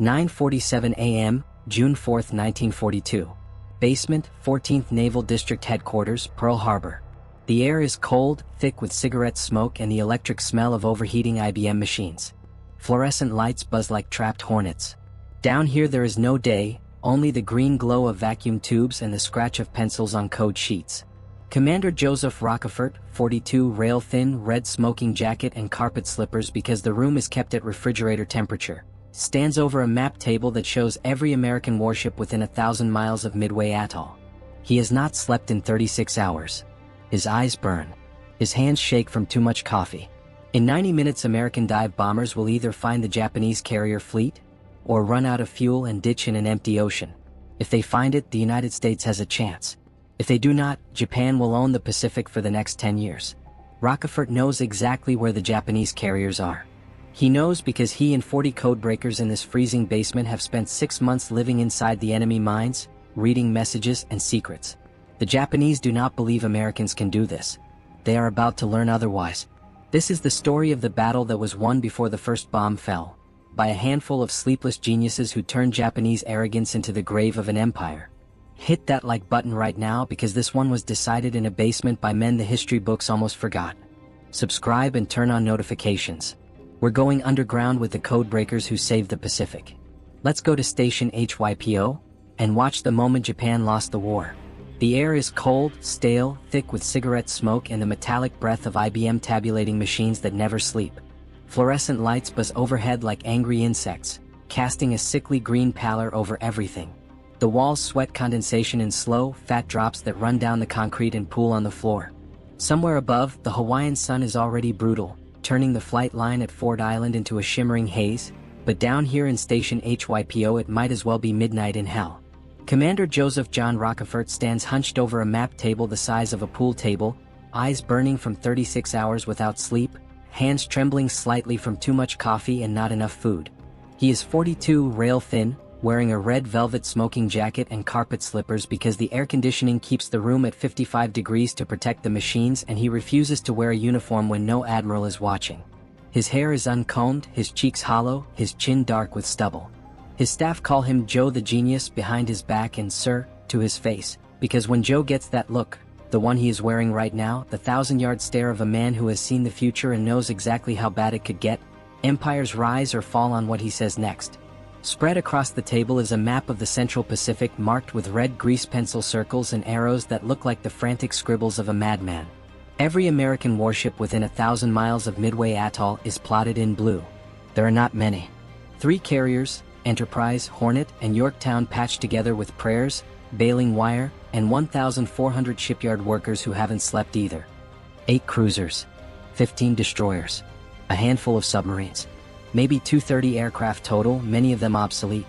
9:47 a.m., June 4, 1942. Basement, 14th Naval District Headquarters, Pearl Harbor. The air is cold, thick with cigarette smoke and the electric smell of overheating IBM machines. Fluorescent lights buzz like trapped hornets. Down here there is no day, only the green glow of vacuum tubes and the scratch of pencils on code sheets. Commander Joseph Rockefort, 42, rail-thin, red smoking jacket and carpet slippers because the room is kept at refrigerator temperature, stands over a map table that shows every American warship within 1,000 miles of Midway Atoll. He has not slept in 36 hours. His eyes burn. His hands shake from too much coffee. In 90 minutes, American dive bombers will either find the Japanese carrier fleet, or run out of fuel and ditch in an empty ocean. If they find it, the United States has a chance. If they do not, Japan will own the Pacific for the next 10 years. Rockefort knows exactly where the Japanese carriers are. He knows because he and 40 codebreakers in this freezing basement have spent 6 months living inside the enemy mines, reading messages and secrets. The Japanese do not believe Americans can do this. They are about to learn otherwise. This is the story of the battle that was won before the first bomb fell, by a handful of sleepless geniuses who turned Japanese arrogance into the grave of an empire. Hit that like button right now because this one was decided in a basement by men the history books almost forgot. Subscribe and turn on notifications. We're going underground with the codebreakers who saved the Pacific. Let's go to Station HYPO and watch the moment Japan lost the war. The air is cold, stale, thick with cigarette smoke and the metallic breath of IBM tabulating machines that never sleep. Fluorescent lights buzz overhead like angry insects, casting a sickly green pallor over everything. The walls sweat condensation in slow, fat drops that run down the concrete and pool on the floor. Somewhere above, the Hawaiian sun is already brutal, turning the flight line at Ford Island into a shimmering haze, but down here in Station HYPO it might as well be midnight in hell. Commander Joseph John Rockefort stands hunched over a map table the size of a pool table, eyes burning from 36 hours without sleep, hands trembling slightly from too much coffee and not enough food. He is 42, rail-thin, wearing a red velvet smoking jacket and carpet slippers because the air conditioning keeps the room at 55 degrees to protect the machines and he refuses to wear a uniform when no admiral is watching. His hair is uncombed, his cheeks hollow, his chin dark with stubble. His staff call him Joe the Genius behind his back and Sir to his face, because when Joe gets that look, the one he is wearing right now, the 1,000-yard stare of a man who has seen the future and knows exactly how bad it could get, empires rise or fall on what he says next. Spread across the table is a map of the Central Pacific marked with red grease pencil circles and arrows that look like the frantic scribbles of a madman. Every American warship within 1,000 miles of Midway Atoll is plotted in blue. There are not many. 3 carriers, Enterprise, Hornet, and Yorktown patched together with prayers, baling wire, and 1,400 shipyard workers who haven't slept either. 8 cruisers, 15 destroyers, a handful of submarines. Maybe 230 aircraft total, many of them obsolete.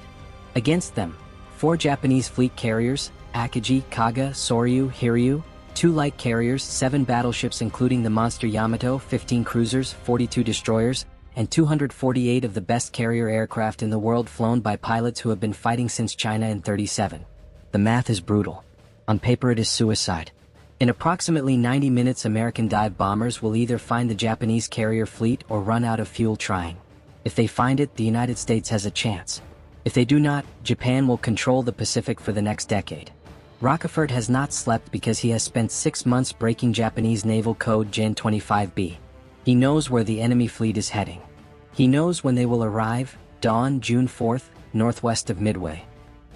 Against them, 4 Japanese fleet carriers, Akagi, Kaga, Soryu, Hiryu, 2 light carriers, 7 battleships including the monster Yamato, 15 cruisers, 42 destroyers, and 248 of the best carrier aircraft in the world flown by pilots who have been fighting since China in '37. The math is brutal. On paper it is suicide. In approximately 90 minutes American dive bombers will either find the Japanese carrier fleet or run out of fuel trying. If they find it, the United States has a chance. If they do not, Japan will control the Pacific for the next decade. Rockefort has not slept because he has spent 6 months breaking Japanese naval code Gen 25B. He knows where the enemy fleet is heading. He knows when they will arrive, dawn June 4th, northwest of Midway.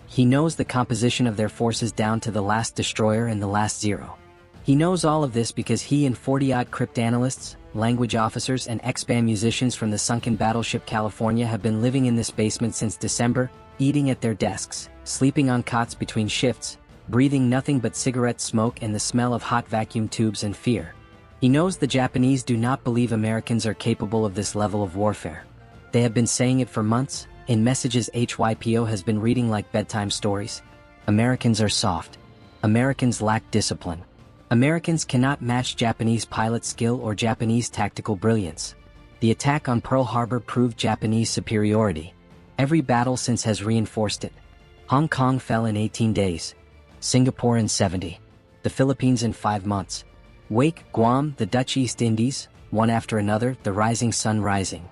He knows the composition of their forces down to the last destroyer and the last zero. He knows all of this because he and 40-odd cryptanalysts, language officers and ex-band musicians from the sunken battleship California have been living in this basement since December, eating at their desks, sleeping on cots between shifts, breathing nothing but cigarette smoke and the smell of hot vacuum tubes and fear. He knows the Japanese do not believe Americans are capable of this level of warfare. They have been saying it for months, in messages HYPO has been reading like bedtime stories. Americans are soft. Americans lack discipline. Americans cannot match Japanese pilot skill or Japanese tactical brilliance. The attack on Pearl Harbor proved Japanese superiority. Every battle since has reinforced it. Hong Kong fell in 18 days. Singapore in 70. The Philippines in 5 months. Wake, Guam, the Dutch East Indies, one after another, the rising sun rising.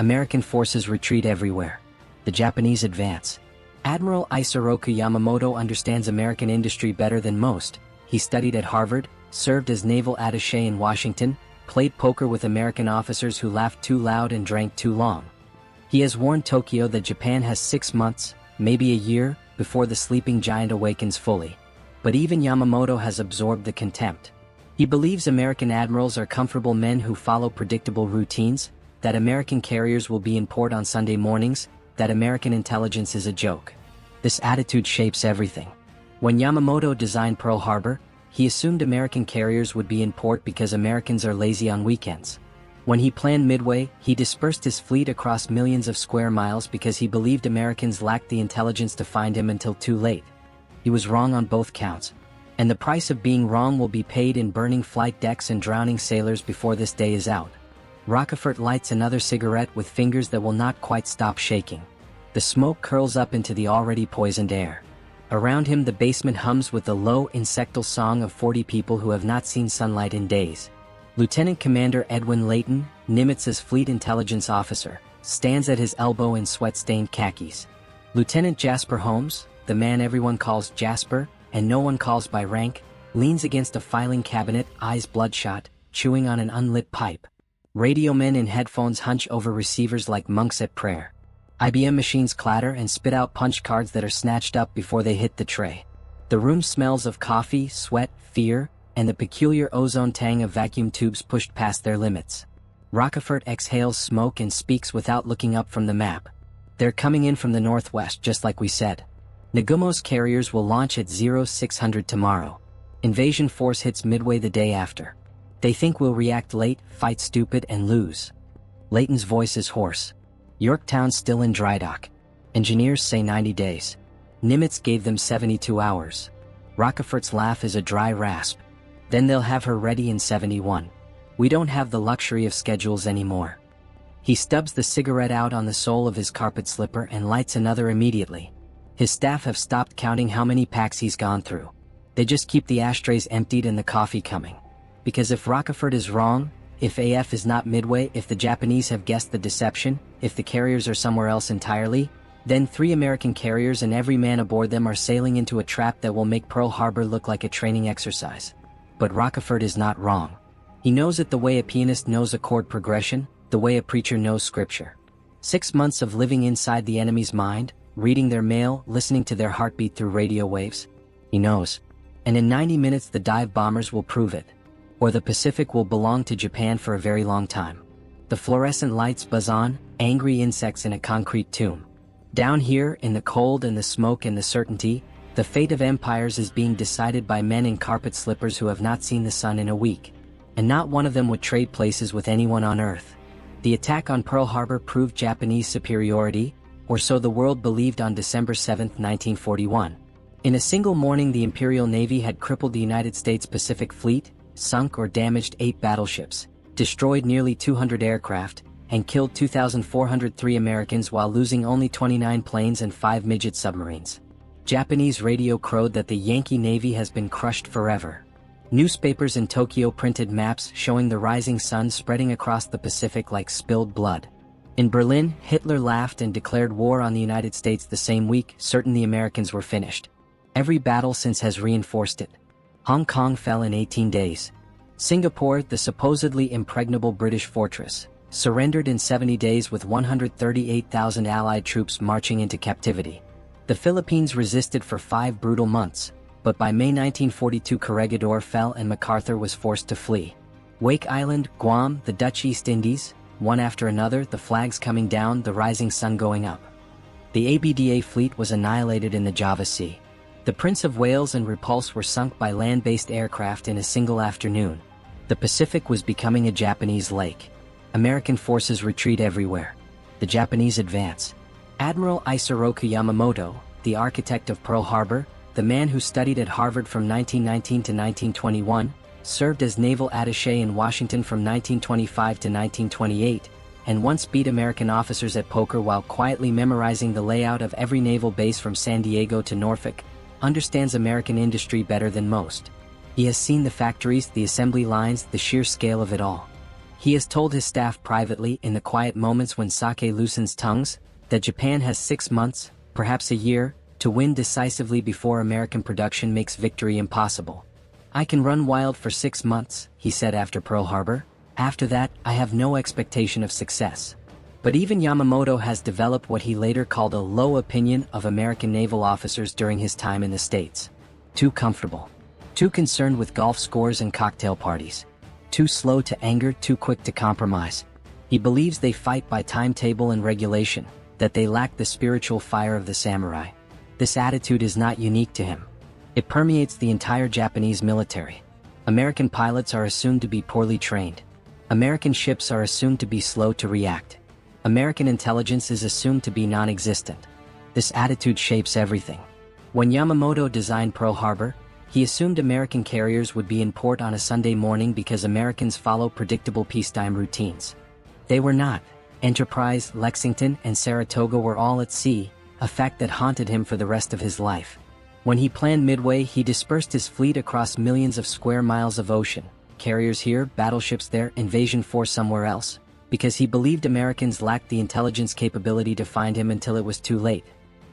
American forces retreat everywhere. The Japanese advance. Admiral Isoroku Yamamoto understands American industry better than most. He studied at Harvard, served as naval attaché in Washington, played poker with American officers who laughed too loud and drank too long. He has warned Tokyo that Japan has 6 months, maybe a year, before the sleeping giant awakens fully. But even Yamamoto has absorbed the contempt. He believes American admirals are comfortable men who follow predictable routines, that American carriers will be in port on Sunday mornings, that American intelligence is a joke. This attitude shapes everything. When Yamamoto designed Pearl Harbor, he assumed American carriers would be in port because Americans are lazy on weekends. When he planned Midway, he dispersed his fleet across millions of square miles because he believed Americans lacked the intelligence to find him until too late. He was wrong on both counts. And the price of being wrong will be paid in burning flight decks and drowning sailors before this day is out. Rockefort lights another cigarette with fingers that will not quite stop shaking. The smoke curls up into the already poisoned air. Around him the basement hums with the low insectal song of 40 people who have not seen sunlight in days. Lieutenant Commander Edwin Layton, Nimitz's fleet intelligence officer, stands at his elbow in sweat-stained khakis. Lieutenant Jasper Holmes, the man everyone calls Jasper, and no one calls by rank, leans against a filing cabinet, eyes bloodshot, chewing on an unlit pipe. Radio men in headphones hunch over receivers like monks at prayer. IBM machines clatter and spit out punch cards that are snatched up before they hit the tray. The room smells of coffee, sweat, fear, and the peculiar ozone tang of vacuum tubes pushed past their limits. Rockefort exhales smoke and speaks without looking up from the map. They're coming in from the northwest, just like we said. Nagumo's carriers will launch at 0600 tomorrow. Invasion force hits Midway the day after. They think we'll react late, fight stupid, and lose. Layton's voice is hoarse. Yorktown's still in dry dock. Engineers say 90 days. Nimitz gave them 72 hours. Rockefort's laugh is a dry rasp. Then they'll have her ready in 71. We don't have the luxury of schedules anymore. He stubs the cigarette out on the sole of his carpet slipper and lights another immediately. His staff have stopped counting how many packs he's gone through. They just keep the ashtrays emptied and the coffee coming. Because if Rockefort is wrong, if AF is not Midway, if the Japanese have guessed the deception, if the carriers are somewhere else entirely, then 3 American carriers and every man aboard them are sailing into a trap that will make Pearl Harbor look like a training exercise. But Rockefort is not wrong. He knows it the way a pianist knows a chord progression, the way a preacher knows scripture. 6 months of living inside the enemy's mind, reading their mail, listening to their heartbeat through radio waves. He knows. And in 90 minutes the dive bombers will prove it. Or the Pacific will belong to Japan for a very long time. The fluorescent lights buzz on, angry insects in a concrete tomb. Down here, in the cold and the smoke and the certainty, the fate of empires is being decided by men in carpet slippers who have not seen the sun in a week. And not one of them would trade places with anyone on Earth. The attack on Pearl Harbor proved Japanese superiority, or so the world believed on December 7, 1941. In a single morning the Imperial Navy had crippled the United States Pacific Fleet, sunk or damaged 8 battleships, destroyed nearly 200 aircraft, and killed 2,403 Americans while losing only 29 planes and 5 midget submarines. Japanese radio crowed that the Yankee Navy has been crushed forever. Newspapers in Tokyo printed maps showing the rising sun spreading across the Pacific like spilled blood. In Berlin, Hitler laughed and declared war on the United States the same week, certain the Americans were finished. Every battle since has reinforced it. Hong Kong fell in 18 days. Singapore, the supposedly impregnable British fortress, surrendered in 70 days with 138,000 Allied troops marching into captivity. The Philippines resisted for 5 brutal months, but by May 1942 Corregidor fell and MacArthur was forced to flee. Wake Island, Guam, the Dutch East Indies, one after another, the flags coming down, the rising sun going up. The ABDA fleet was annihilated in the Java Sea. The Prince of Wales and Repulse were sunk by land-based aircraft in a single afternoon. The Pacific was becoming a Japanese lake. American forces retreat everywhere. The Japanese advance. Admiral Isoroku Yamamoto, the architect of Pearl Harbor, the man who studied at Harvard from 1919 to 1921, served as naval attaché in Washington from 1925 to 1928, and once beat American officers at poker while quietly memorizing the layout of every naval base from San Diego to Norfolk, understands American industry better than most. He has seen the factories, the assembly lines, the sheer scale of it all. He has told his staff privately, in the quiet moments when sake loosens tongues, that Japan has 6 months, perhaps a year, to win decisively before American production makes victory impossible. "I can run wild for 6 months," he said after Pearl Harbor. "After that, I have no expectation of success." But even Yamamoto has developed what he later called a low opinion of American naval officers during his time in the States. Too comfortable. Too concerned with golf scores and cocktail parties. Too slow to anger, too quick to compromise. He believes they fight by timetable and regulation, that they lack the spiritual fire of the samurai. This attitude is not unique to him. It permeates the entire Japanese military. American pilots are assumed to be poorly trained. American ships are assumed to be slow to react. American intelligence is assumed to be non-existent. This attitude shapes everything. When Yamamoto designed Pearl Harbor, he assumed American carriers would be in port on a Sunday morning because Americans follow predictable peacetime routines. They were not. Enterprise, Lexington, and Saratoga were all at sea, a fact that haunted him for the rest of his life. When he planned Midway, he dispersed his fleet across millions of square miles of ocean, carriers here, battleships there, invasion force somewhere else, because he believed Americans lacked the intelligence capability to find him until it was too late.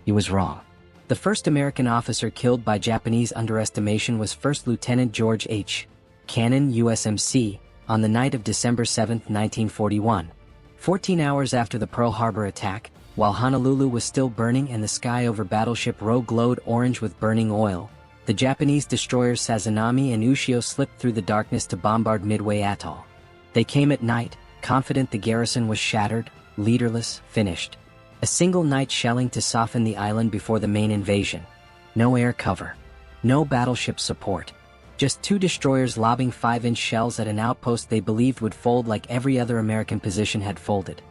He was wrong. The first American officer killed by Japanese underestimation was First Lieutenant George H. Cannon, USMC, on the night of December 7, 1941. 14 hours after the Pearl Harbor attack, while Honolulu was still burning and the sky over Battleship Row glowed orange with burning oil, the Japanese destroyers Sazanami and Ushio slipped through the darkness to bombard Midway Atoll. They came at night, confident the garrison was shattered, leaderless, finished. A single night shelling to soften the island before the main invasion. No air cover. No battleship support. Just 2 destroyers lobbing 5-inch shells at an outpost they believed would fold like every other American position had folded.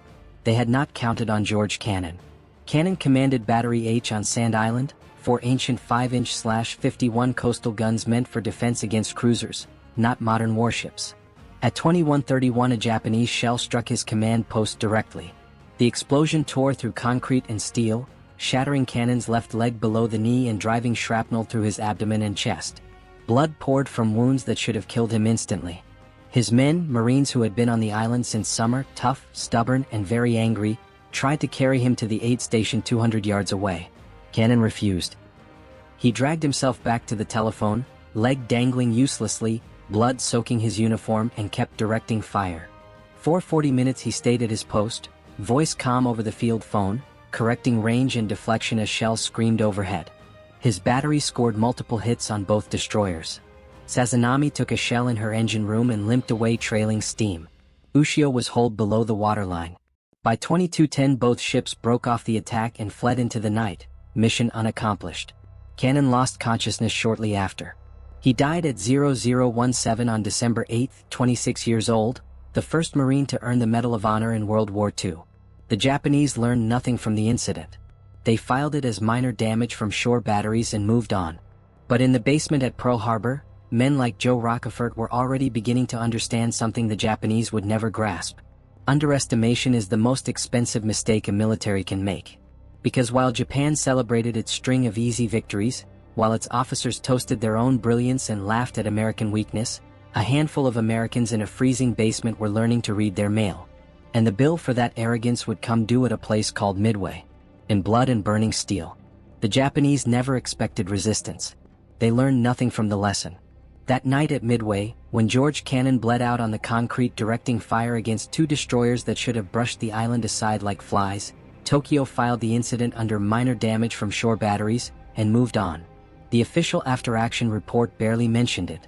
They had not counted on George Cannon. Cannon commanded Battery H on Sand Island, 4 ancient 5-inch/51 coastal guns meant for defense against cruisers, not modern warships. At 21:31 a Japanese shell struck his command post directly. The explosion tore through concrete and steel, shattering Cannon's left leg below the knee and driving shrapnel through his abdomen and chest. Blood poured from wounds that should have killed him instantly. His men, Marines who had been on the island since summer, tough, stubborn, and very angry, tried to carry him to the aid station 200 yards away. Cannon refused. He dragged himself back to the telephone, leg dangling uselessly, blood soaking his uniform, and kept directing fire. For 40 minutes he stayed at his post, voice calm over the field phone, correcting range and deflection as shells screamed overhead. His battery scored multiple hits on both destroyers. Sazanami took a shell in her engine room and limped away trailing steam. Ushio was holed below the waterline. By 22:10 both ships broke off the attack and fled into the night, mission unaccomplished. Cannon lost consciousness shortly after. He died at 0017 on December 8, 26 years old, the first Marine to earn the Medal of Honor in World War II. The Japanese learned nothing from the incident. They filed it as minor damage from shore batteries and moved on. But in the basement at Pearl Harbor, men like Joe Rockefort were already beginning to understand something the Japanese would never grasp. Underestimation is the most expensive mistake a military can make. Because while Japan celebrated its string of easy victories, while its officers toasted their own brilliance and laughed at American weakness, a handful of Americans in a freezing basement were learning to read their mail. And the bill for that arrogance would come due at a place called Midway. In blood and burning steel. The Japanese never expected resistance. They learned nothing from the lesson. That night at Midway, when George Cannon bled out on the concrete directing fire against 2 destroyers that should have brushed the island aside like flies, Tokyo filed the incident under minor damage from shore batteries, and moved on. The official after-action report barely mentioned it.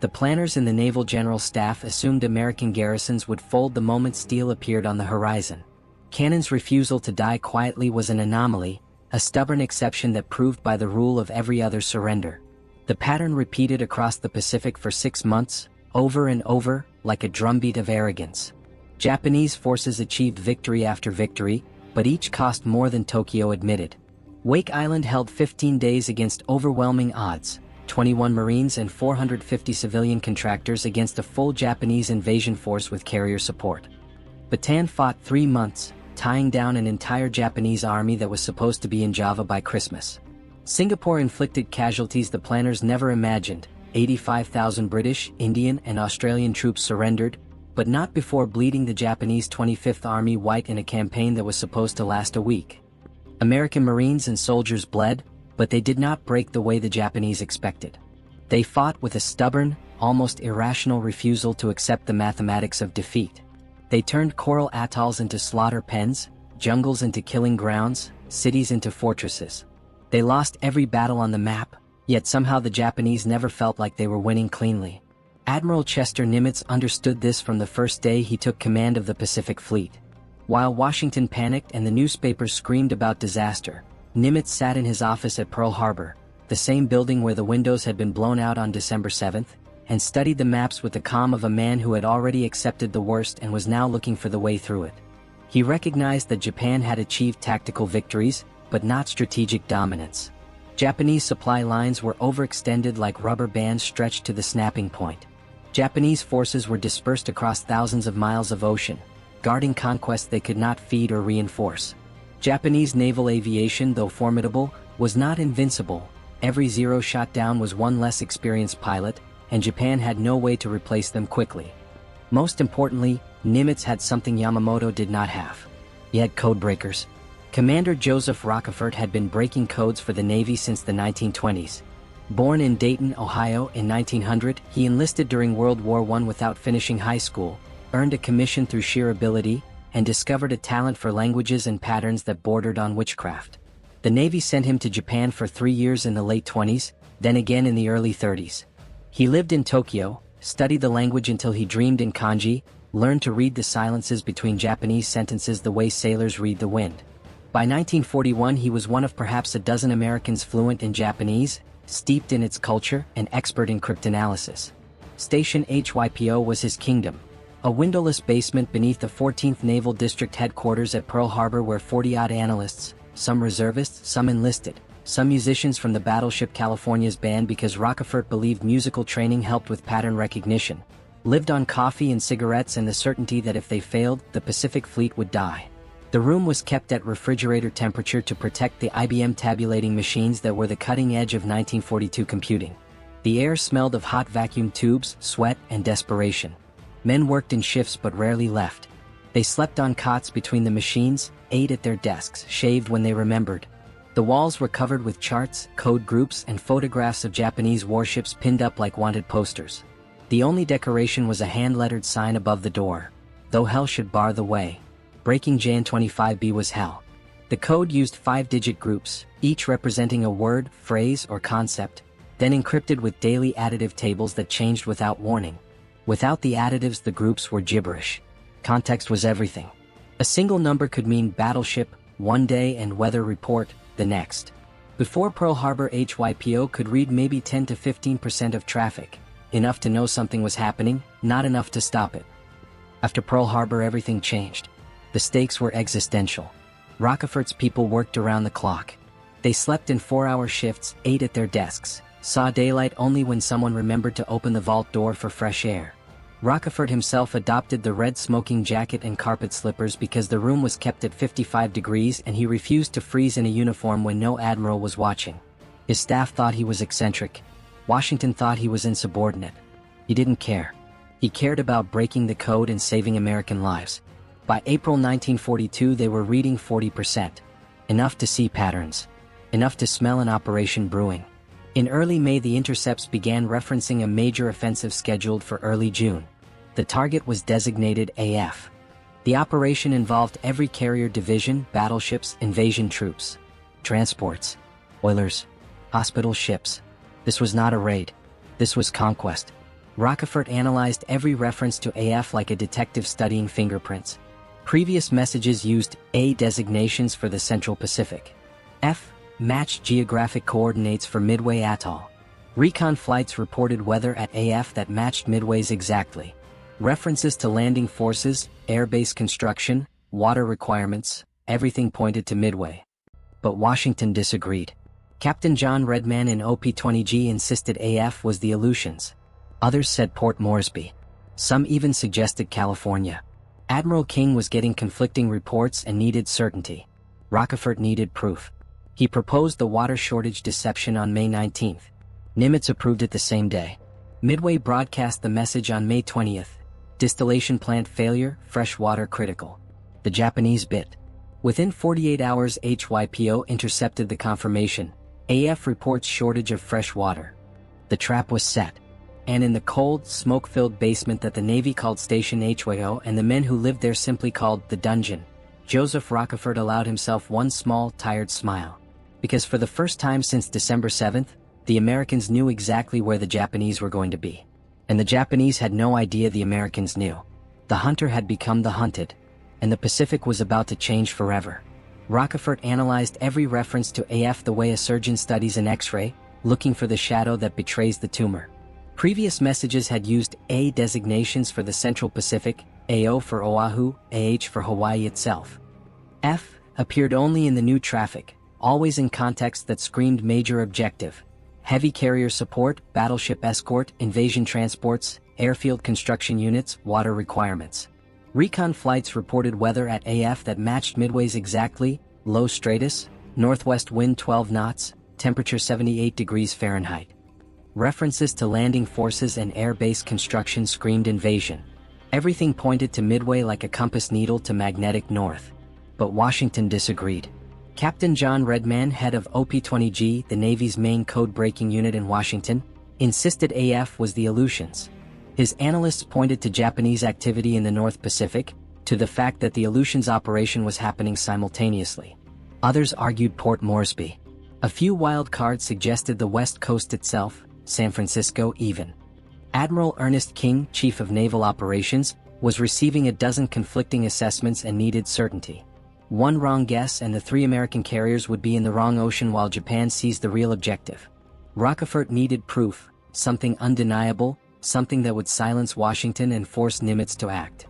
The planners in the Naval General Staff assumed American garrisons would fold the moment steel appeared on the horizon. Cannon's refusal to die quietly was an anomaly, a stubborn exception that proved by the rule of every other surrender. The pattern repeated across the Pacific for 6 months, over and over, like a drumbeat of arrogance. Japanese forces achieved victory after victory, but each cost more than Tokyo admitted. Wake Island held 15 days against overwhelming odds, 21 Marines and 450 civilian contractors against a full Japanese invasion force with carrier support. Bataan fought 3 months, tying down an entire Japanese army that was supposed to be in Java by Christmas. Singapore inflicted casualties the planners never imagined. 85,000 British, Indian, and Australian troops surrendered, but not before bleeding the Japanese 25th Army white in a campaign that was supposed to last a week. American Marines and soldiers bled, but they did not break the way the Japanese expected. They fought with a stubborn, almost irrational refusal to accept the mathematics of defeat. They turned coral atolls into slaughter pens, jungles into killing grounds, cities into fortresses. They lost every battle on the map, yet somehow the Japanese never felt like they were winning cleanly. Admiral Chester Nimitz understood this from the first day he took command of the Pacific Fleet. While Washington panicked and the newspapers screamed about disaster, Nimitz sat in his office at Pearl Harbor, the same building where the windows had been blown out on December 7th, and studied the maps with the calm of a man who had already accepted the worst and was now looking for the way through it. He recognized that Japan had achieved tactical victories, but not strategic dominance. Japanese supply lines were overextended like rubber bands stretched to the snapping point. Japanese forces were dispersed across thousands of miles of ocean, guarding conquests they could not feed or reinforce. Japanese naval aviation, though formidable, was not invincible. Every Zero shot down was one less experienced pilot, and Japan had no way to replace them quickly. Most importantly, Nimitz had something Yamamoto did not have. He had codebreakers. Commander Joseph Rockefort had been breaking codes for the Navy since the 1920s. Born in Dayton, Ohio in 1900, he enlisted during World War I without finishing high school, earned a commission through sheer ability, and discovered a talent for languages and patterns that bordered on witchcraft. The Navy sent him to Japan for 3 years in the late 20s, then again in the early 30s. He lived in Tokyo, studied the language until he dreamed in kanji, learned to read the silences between Japanese sentences the way sailors read the wind. By 1941 he was one of perhaps a dozen Americans fluent in Japanese, steeped in its culture, and expert in cryptanalysis. Station HYPO was his kingdom, a windowless basement beneath the 14th Naval District headquarters at Pearl Harbor where 40-odd analysts, some reservists, some enlisted, some musicians from the battleship California's band because Rockefort believed musical training helped with pattern recognition, lived on coffee and cigarettes and the certainty that if they failed, the Pacific Fleet would die. The room was kept at refrigerator temperature to protect the IBM tabulating machines that were the cutting edge of 1942 computing. The air smelled of hot vacuum tubes, sweat, and desperation. Men worked in shifts but rarely left. They slept on cots between the machines, ate at their desks, shaved when they remembered. The walls were covered with charts, code groups, and photographs of Japanese warships pinned up like wanted posters. The only decoration was a hand-lettered sign above the door. Though hell should bar the way. Breaking JN25B was hell. The code used 5-digit groups, each representing a word, phrase, or concept, then encrypted with daily additive tables that changed without warning. Without the additives, the groups were gibberish. Context was everything. A single number could mean battleship one day and weather report the next. Before Pearl Harbor, HYPO could read maybe 10 to 15% of traffic, enough to know something was happening, not enough to stop it. After Pearl Harbor, everything changed. The stakes were existential. Rockefort's people worked around the clock. They slept in 4-hour shifts, ate at their desks, saw daylight only when someone remembered to open the vault door for fresh air. Rockefort himself adopted the red smoking jacket and carpet slippers because the room was kept at 55 degrees and he refused to freeze in a uniform when no admiral was watching. His staff thought he was eccentric. Washington thought he was insubordinate. He didn't care. He cared about breaking the code and saving American lives. By April 1942 they were reading 40%. Enough to see patterns. Enough to smell an operation brewing. In early May the intercepts began referencing a major offensive scheduled for early June. The target was designated AF. The operation involved every carrier division, battleships, invasion troops, transports, oilers, hospital ships. This was not a raid. This was conquest. Rockefort analyzed every reference to AF like a detective studying fingerprints. Previous messages used A designations for the Central Pacific. F matched geographic coordinates for Midway Atoll. Recon flights reported weather at AF that matched Midway's exactly. References to landing forces, airbase construction, water requirements, everything pointed to Midway. But Washington disagreed. Captain John Redman in OP-20G insisted AF was the Aleutians. Others said Port Moresby. Some even suggested California. Admiral King was getting conflicting reports and needed certainty. Rockefort needed proof. He proposed the water shortage deception on May 19th. Nimitz approved it the same day. Midway broadcast the message on May 20th. Distillation plant failure, fresh water critical. The Japanese bit. Within 48 hours HYPO intercepted the confirmation. AF reports shortage of fresh water. The trap was set. And in the cold, smoke-filled basement that the Navy called Station HYO and the men who lived there simply called the dungeon, Joseph Rockefort allowed himself one small, tired smile. Because for the first time since December 7th, the Americans knew exactly where the Japanese were going to be. And the Japanese had no idea the Americans knew. The hunter had become the hunted. And the Pacific was about to change forever. Rockefort analyzed every reference to AF the way a surgeon studies an X-ray, looking for the shadow that betrays the tumor. Previous messages had used A designations for the Central Pacific, AO for Oahu, AH for Hawaii itself. F appeared only in the new traffic, always in context that screamed major objective. Heavy carrier support, battleship escort, invasion transports, airfield construction units, water requirements. Recon flights reported weather at AF that matched Midway's exactly, low stratus, northwest wind 12 knots, temperature 78 degrees Fahrenheit. References to landing forces and air base construction screamed invasion. Everything pointed to Midway like a compass needle to magnetic north. But Washington disagreed. Captain John Redman, head of OP-20G, the Navy's main code-breaking unit in Washington, insisted AF was the Aleutians. His analysts pointed to Japanese activity in the North Pacific, to the fact that the Aleutians operation was happening simultaneously. Others argued Port Moresby. A few wild cards suggested the West Coast itself, San Francisco even. Admiral Ernest King, Chief of Naval Operations, was receiving a dozen conflicting assessments and needed certainty. One wrong guess and the 3 American carriers would be in the wrong ocean while Japan seized the real objective. Rockefort needed proof, something undeniable, something that would silence Washington and force Nimitz to act.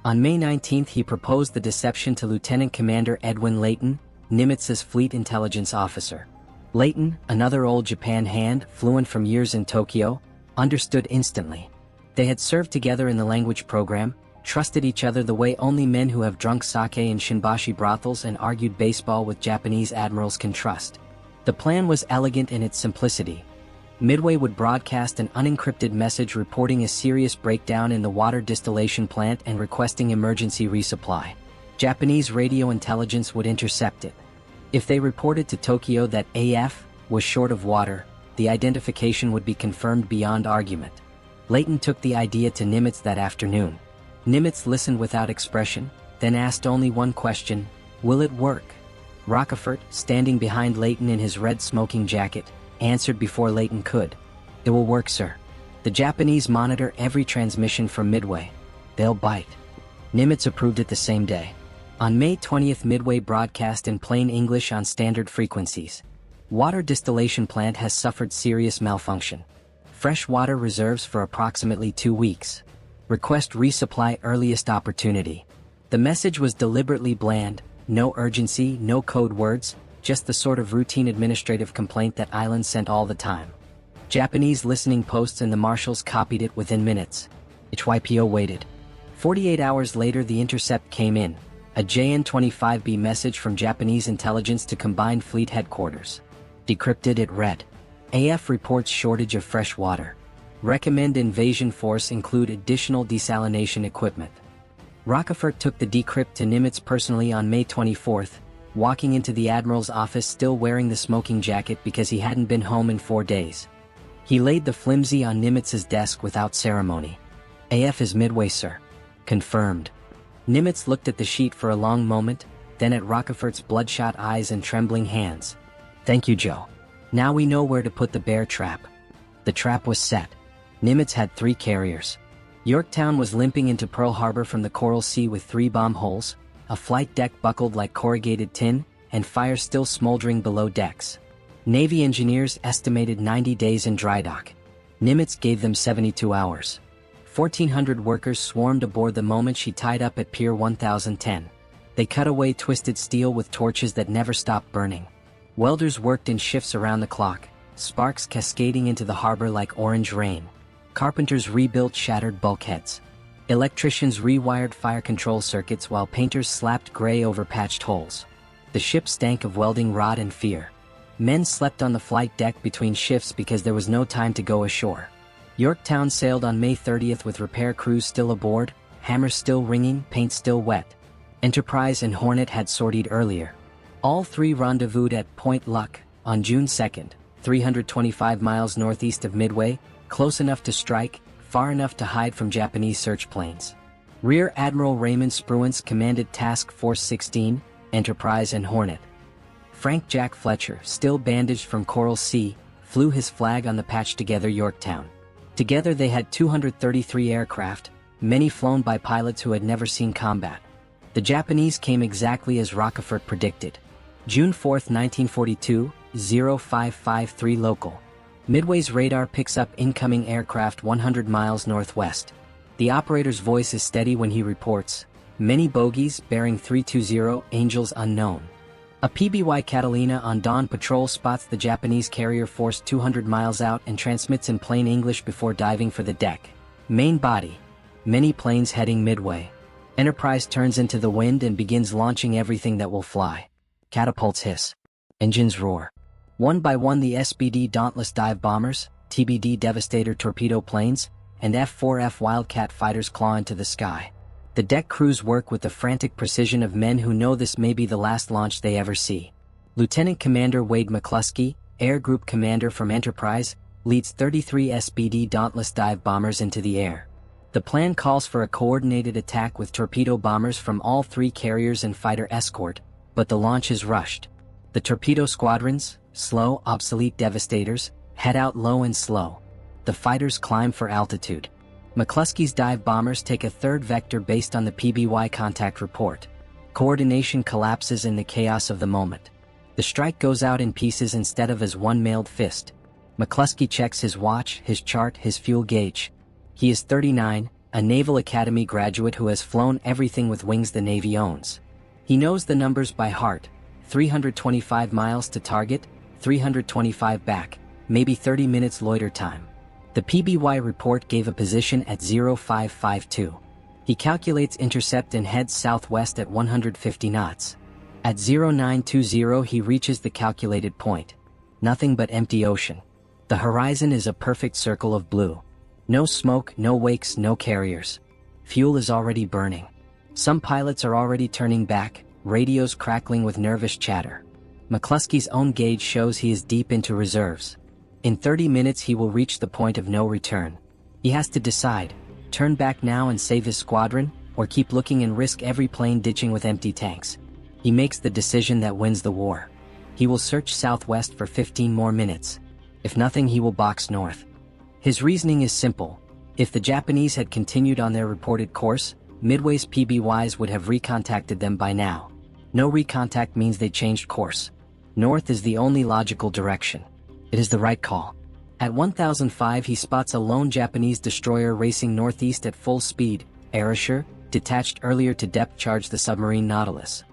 On May 19 he proposed the deception to Lieutenant Commander Edwin Layton, Nimitz's fleet intelligence officer. Layton, another old Japan hand, fluent from years in Tokyo, understood instantly. They had served together in the language program, trusted each other the way only men who have drunk sake in Shinbashi brothels and argued baseball with Japanese admirals can trust. The plan was elegant in its simplicity. Midway would broadcast an unencrypted message reporting a serious breakdown in the water distillation plant and requesting emergency resupply. Japanese radio intelligence would intercept it. If they reported to Tokyo that AF was short of water, the identification would be confirmed beyond argument. Layton took the idea to Nimitz that afternoon. Nimitz listened without expression, then asked only one question: will it work? Rockefort, standing behind Layton in his red smoking jacket, answered before Layton could. It will work, sir. The Japanese monitor every transmission from Midway. They'll bite. Nimitz approved it the same day. On May 20th, Midway broadcast in plain English on standard frequencies. Water distillation plant has suffered serious malfunction. Fresh water reserves for approximately 2 weeks. Request resupply earliest opportunity. The message was deliberately bland, no urgency, no code words, just the sort of routine administrative complaint that islands sent all the time. Japanese listening posts and the marshals copied it within minutes. HYPO waited. 48 hours later the intercept came in, a JN-25B message from Japanese intelligence to Combined Fleet Headquarters. Decrypted, it read: AF reports shortage of fresh water. Recommend invasion force include additional desalination equipment. Rockefort took the decrypt to Nimitz personally on May 24th, walking into the Admiral's office still wearing the smoking jacket because he hadn't been home in 4 days. He laid the flimsy on Nimitz's desk without ceremony. AF is Midway, sir. Confirmed. Nimitz looked at the sheet for a long moment, then at Rockefort's bloodshot eyes and trembling hands. Thank you, Joe. Now we know where to put the bear trap. The trap was set. Nimitz had 3 carriers. Yorktown was limping into Pearl Harbor from the Coral Sea with 3 bomb holes, a flight deck buckled like corrugated tin, and fire still smoldering below decks. Navy engineers estimated 90 days in dry dock. Nimitz gave them 72 hours. 1,400 workers swarmed aboard the moment she tied up at Pier 1010. They cut away twisted steel with torches that never stopped burning. Welders worked in shifts around the clock, sparks cascading into the harbor like orange rain. Carpenters rebuilt shattered bulkheads. Electricians rewired fire control circuits while painters slapped gray over patched holes. The ship stank of welding rod and fear. Men slept on the flight deck between shifts because there was no time to go ashore. Yorktown sailed on May 30th with repair crews still aboard, hammers still ringing, paint still wet. Enterprise and Hornet had sortied earlier. All three rendezvoused at Point Luck on June 2nd, 325 miles northeast of Midway, close enough to strike, far enough to hide from Japanese search planes. Rear Admiral Raymond Spruance commanded Task Force 16, Enterprise and Hornet. Frank Jack Fletcher, still bandaged from Coral Sea, flew his flag on the patched-together Yorktown. Together they had 233 aircraft, many flown by pilots who had never seen combat. The Japanese came exactly as Rockefort predicted. June 4, 1942, 0553 local. Midway's radar picks up incoming aircraft 100 miles northwest. The operator's voice is steady when he reports, "Many bogies, bearing 320, Angels unknown." A PBY Catalina on dawn patrol spots the Japanese carrier force 200 miles out and transmits in plain English before diving for the deck. Main body. Many planes heading Midway. Enterprise turns into the wind and begins launching everything that will fly. Catapults hiss. Engines roar. One by one the SBD Dauntless dive bombers, TBD Devastator torpedo planes, and F-4F Wildcat fighters claw into the sky. The deck crews work with the frantic precision of men who know this may be the last launch they ever see. Lieutenant Commander Wade McCluskey, Air Group Commander from Enterprise, leads 33 SBD Dauntless dive bombers into the air. The plan calls for a coordinated attack with torpedo bombers from all three carriers and fighter escort, but the launch is rushed. The torpedo squadrons, slow, obsolete Devastators, head out low and slow. The fighters climb for altitude. McCluskey's dive bombers take a third vector based on the PBY contact report. Coordination collapses in the chaos of the moment. The strike goes out in pieces instead of as one mailed fist. McCluskey checks his watch, his chart, his fuel gauge. He is 39, a Naval Academy graduate who has flown everything with wings the Navy owns. He knows the numbers by heart: 325 miles to target, 325 back, maybe 30 minutes loiter time. The PBY report gave a position at 0552. He calculates intercept and heads southwest at 150 knots. At 0920 he reaches the calculated point. Nothing but empty ocean. The horizon is a perfect circle of blue. No smoke, no wakes, no carriers. Fuel is already burning. Some pilots are already turning back, radios crackling with nervous chatter. McCluskey's own gauge shows he is deep into reserves. In 30 minutes he will reach the point of no return. He has to decide, turn back now and save his squadron, or keep looking and risk every plane ditching with empty tanks. He makes the decision that wins the war. He will search southwest for 15 more minutes. If nothing, he will box north. His reasoning is simple. If the Japanese had continued on their reported course, Midway's PBYs would have recontacted them by now. No recontact means they changed course. North is the only logical direction. It is the right call. At 1005 he spots a lone Japanese destroyer racing northeast at full speed, Arisher, detached earlier to depth charge the submarine Nautilus.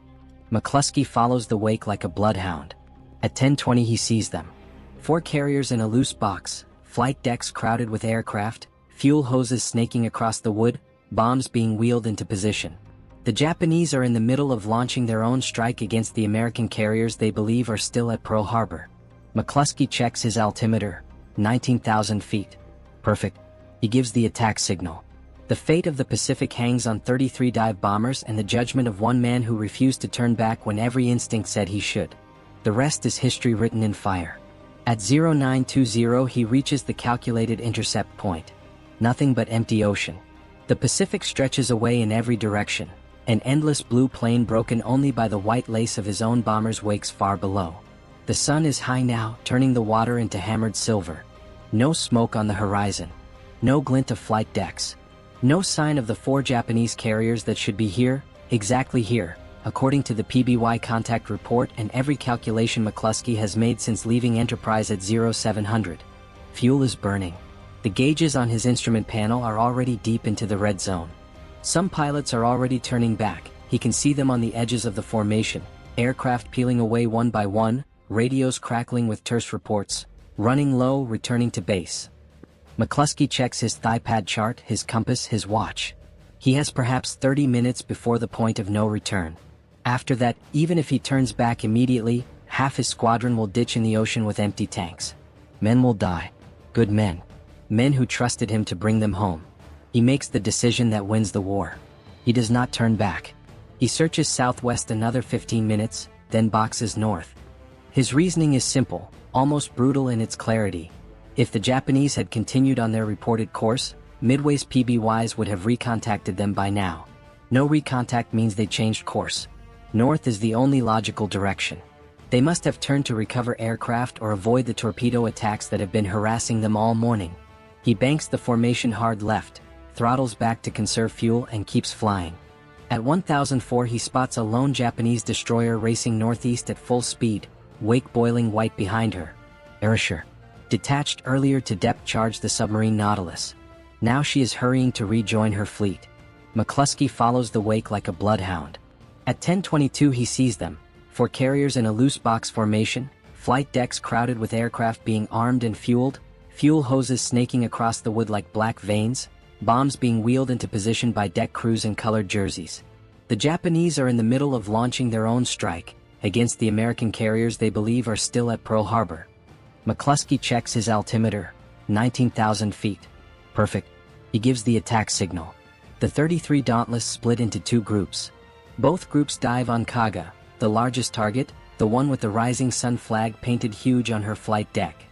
McCluskey follows the wake like a bloodhound. At 1020 he sees them. 4 carriers in a loose box, flight decks crowded with aircraft, fuel hoses snaking across the wood, bombs being wheeled into position. The Japanese are in the middle of launching their own strike against the American carriers they believe are still at Pearl Harbor. McCluskey checks his altimeter, 19,000 feet. Perfect. He gives the attack signal. The fate of the Pacific hangs on 33 dive bombers and the judgment of one man who refused to turn back when every instinct said he should. The rest is history written in fire. At 0920 he reaches the calculated intercept point. Nothing but empty ocean. The Pacific stretches away in every direction, an endless blue plain broken only by the white lace of his own bomber's wakes far below. The sun is high now, turning the water into hammered silver. No smoke on the horizon. No glint of flight decks. No sign of the 4 Japanese carriers that should be here, exactly here, according to the PBY contact report and every calculation McCluskey has made since leaving Enterprise at 0700. Fuel is burning. The gauges on his instrument panel are already deep into the red zone. Some pilots are already turning back. He can see them on the edges of the formation, aircraft peeling away one by one, radios crackling with terse reports, running low, returning to base. McCluskey checks his thigh pad chart, his compass, his watch. He has perhaps 30 minutes before the point of no return. After that, even if he turns back immediately, half his squadron will ditch in the ocean with empty tanks. Men will die. Good men. men who trusted him to bring them home. He makes the decision that wins the war. He does not turn back. He searches southwest another 15 minutes, then boxes north. His reasoning is simple, almost brutal in its clarity. If the Japanese had continued on their reported course, Midway's PBYs would have recontacted them by now. No recontact means they changed course. North is the only logical direction. They must have turned to recover aircraft or avoid the torpedo attacks that have been harassing them all morning. He banks the formation hard left, throttles back to conserve fuel and keeps flying. At 1004 he spots a lone Japanese destroyer racing northeast at full speed, wake boiling white behind her. Erasure. Detached earlier to depth charge the submarine Nautilus. Now she is hurrying to rejoin her fleet. McCluskey follows the wake like a bloodhound. At 10:22 he sees them, 4 carriers in a loose box formation, flight decks crowded with aircraft being armed and fueled, fuel hoses snaking across the wood like black veins, bombs being wheeled into position by deck crews in colored jerseys. The Japanese are in the middle of launching their own strike, against the American carriers they believe are still at Pearl Harbor. McCluskey checks his altimeter, 19,000 feet. Perfect. He gives the attack signal. The 33 Dauntless split into 2 groups. Both groups dive on Kaga, the largest target, the one with the rising sun flag painted huge on her flight deck.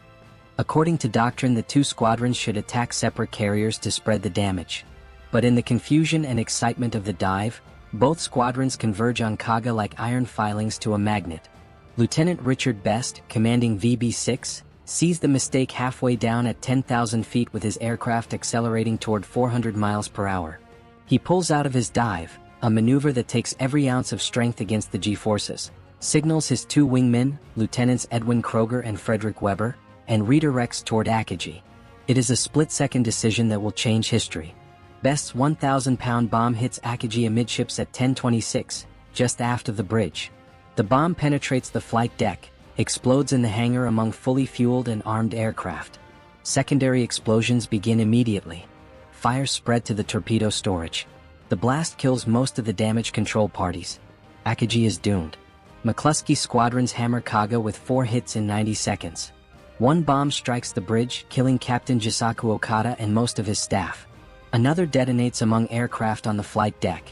According to doctrine, the 2 squadrons should attack separate carriers to spread the damage. But in the confusion and excitement of the dive, both squadrons converge on Kaga like iron filings to a magnet. Lieutenant Richard Best, commanding VB-6, sees the mistake halfway down at 10,000 feet with his aircraft accelerating toward 400 miles per hour. He pulls out of his dive, a maneuver that takes every ounce of strength against the G-forces, signals his 2 wingmen, Lieutenants Edwin Kroger and Frederick Weber, and redirects toward Akagi. It is a split-second decision that will change history. Best's 1,000-pound bomb hits Akagi amidships at 10:26, just aft of the bridge. The bomb penetrates the flight deck, explodes in the hangar among fully fueled and armed aircraft. Secondary explosions begin immediately. Fire spread to the torpedo storage. The blast kills most of the damage control parties. Akagi is doomed. McCluskey's squadrons hammer Kaga with 4 hits in 90 seconds. 1 bomb strikes the bridge, killing Captain Jisaku Okada and most of his staff. Another detonates among aircraft on the flight deck.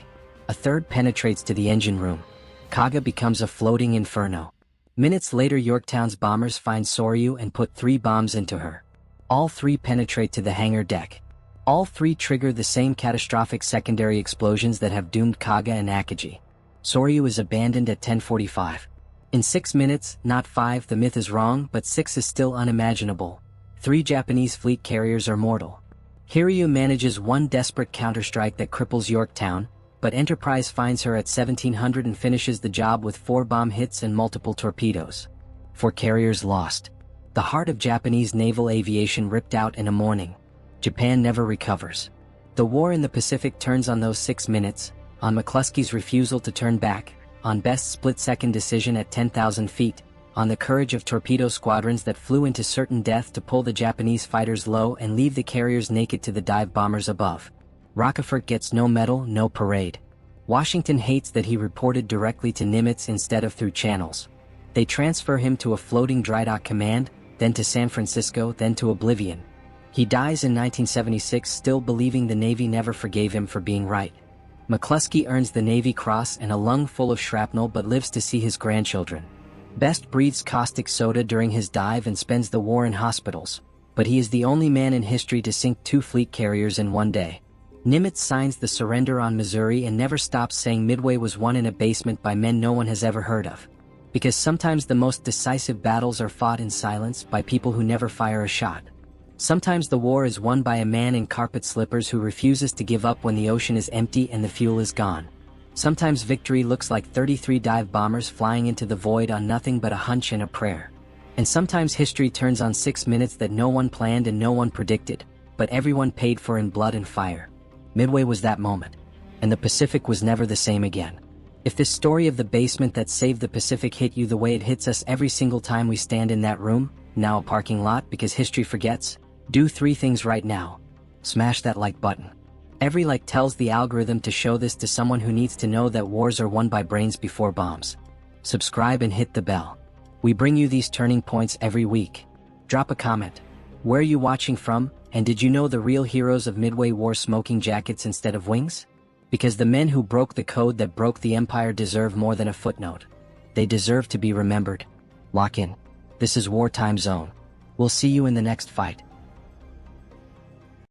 A third penetrates to the engine room. Kaga becomes a floating inferno. Minutes later Yorktown's bombers find Soryu and put 3 bombs into her. All 3 penetrate to the hangar deck. All 3 trigger the same catastrophic secondary explosions that have doomed Kaga and Akagi. Soryu is abandoned at 10:45. In 6 minutes, not 5, the myth is wrong, but 6 is still unimaginable. 3 Japanese fleet carriers are mortal. Hiryu manages one desperate counterstrike that cripples Yorktown, but Enterprise finds her at 1700 and finishes the job with 4 bomb hits and multiple torpedoes. 4 carriers lost. The heart of Japanese naval aviation ripped out in a morning. Japan never recovers. The war in the Pacific turns on those 6 minutes, on McCluskey's refusal to turn back, on Best's split-second decision at 10,000 feet, on the courage of torpedo squadrons that flew into certain death to pull the Japanese fighters low and leave the carriers naked to the dive bombers above. Rockefort gets no medal, no parade. Washington hates that he reported directly to Nimitz instead of through channels. They transfer him to a floating drydock command, then to San Francisco, then to oblivion. He dies in 1976 still believing the Navy never forgave him for being right. McCluskey earns the Navy Cross and a lung full of shrapnel but lives to see his grandchildren. Best breathes caustic soda during his dive and spends the war in hospitals, but he is the only man in history to sink 2 fleet carriers in one day. Nimitz signs the surrender on Missouri and never stops saying Midway was won in a basement by men no one has ever heard of. Because sometimes the most decisive battles are fought in silence by people who never fire a shot. Sometimes the war is won by a man in carpet slippers who refuses to give up when the ocean is empty and the fuel is gone. Sometimes victory looks like 33 dive bombers flying into the void on nothing but a hunch and a prayer. And sometimes history turns on 6 minutes that no one planned and no one predicted, but everyone paid for in blood and fire. Midway was that moment. And the Pacific was never the same again. If this story of the basement that saved the Pacific hit you the way it hits us every single time we stand in that room, now a parking lot because history forgets, do 3 things right now. Smash that like button. Every like tells the algorithm to show this to someone who needs to know that wars are won by brains before bombs. Subscribe and hit the bell. We bring you these turning points every week. Drop a comment. Where are you watching from, And did you know the real heroes of Midway wore smoking jackets instead of wings? Because the men who broke the code that broke the Empire deserve more than a footnote. They deserve to be remembered. Lock in. This is Wartime Zone. We'll see you in the next fight.